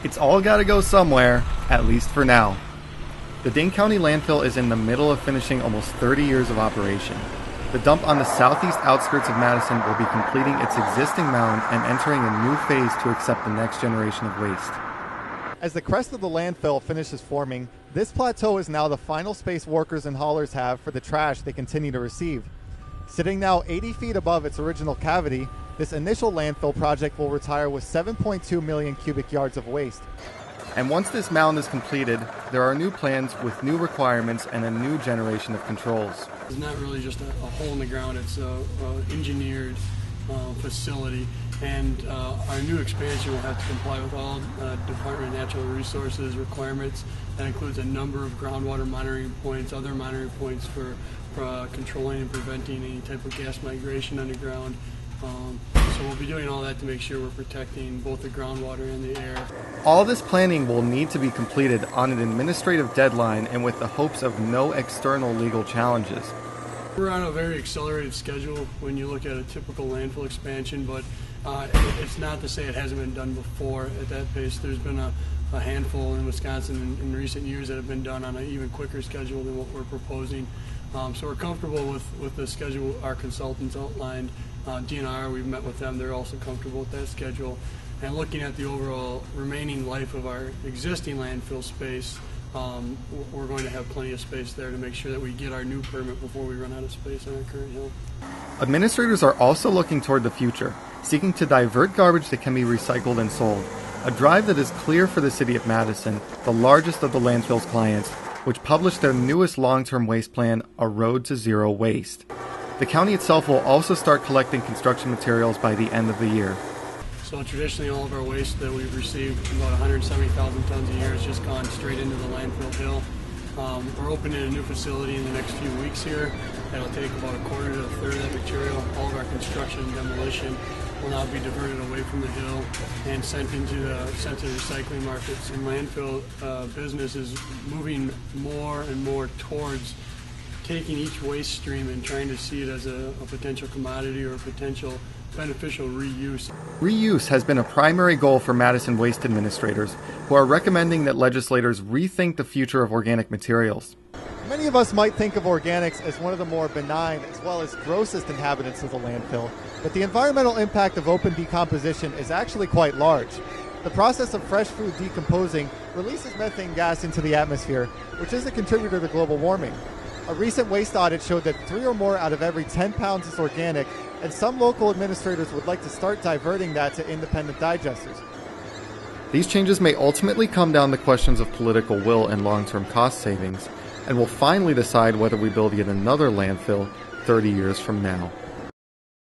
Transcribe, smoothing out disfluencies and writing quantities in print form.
It's all got to go somewhere, at least for now. The Dane County landfill is in the middle of finishing almost 30 years of operation. The dump on the southeast outskirts of Madison will be completing its existing mound and entering a new phase to accept the next generation of waste. As the crest of the landfill finishes forming, this plateau is now the final space workers and haulers have for the trash they continue to receive. Sitting now 80 feet above its original cavity, this initial landfill project will retire with 7.2 million cubic yards of waste. And once this mound is completed, there are new plans with new requirements and a new generation of controls. It's not really just a hole in the ground, it's an engineered facility. And our new expansion will have to comply with all Department of Natural Resources requirements. That includes a number of groundwater monitoring points, other monitoring points for controlling and preventing any type of gas migration underground. So we'll be doing all that to make sure we're protecting both the groundwater and the air. All this planning will need to be completed on an administrative deadline and with the hopes of no external legal challenges. We're on a very accelerated schedule when you look at a typical landfill expansion, but it's not to say it hasn't been done before at that pace. There's been a handful in Wisconsin in recent years that have been done on an even quicker schedule than what we're proposing. So we're comfortable with the schedule our consultants outlined. DNR, we've met with them, they're also comfortable with that schedule. And looking at the overall remaining life of our existing landfill space, we're going to have plenty of space there to make sure that we get our new permit before we run out of space on our current hill. Administrators are also looking toward the future, seeking to divert garbage that can be recycled and sold, a drive that is clear for the City of Madison, the largest of the landfill's clients, which published their newest long-term waste plan, A Road to Zero Waste. The county itself will also start collecting construction materials by the end of the year. So traditionally all of our waste that we've received, about 170,000 tons a year, has just gone straight into the landfill hill. We're opening a new facility in the next few weeks here. That'll take about a quarter to a third of that material. All of our construction and demolition will now be diverted away from the hill and sent to the recycling markets. And landfill business is moving more and more towards taking each waste stream and trying to see it as a potential commodity or a potential beneficial reuse. Reuse has been a primary goal for Madison waste administrators, who are recommending that legislators rethink the future of organic materials. Many of us might think of organics as one of the more benign as well as grossest inhabitants of the landfill, but the environmental impact of open decomposition is actually quite large. The process of fresh food decomposing releases methane gas into the atmosphere, which is a contributor to global warming. A recent waste audit showed that 3 or more out of every 10 pounds is organic, and some local administrators would like to start diverting that to independent digesters. These changes may ultimately come down to questions of political will and long-term cost savings, and will finally decide whether we build yet another landfill 30 years from now.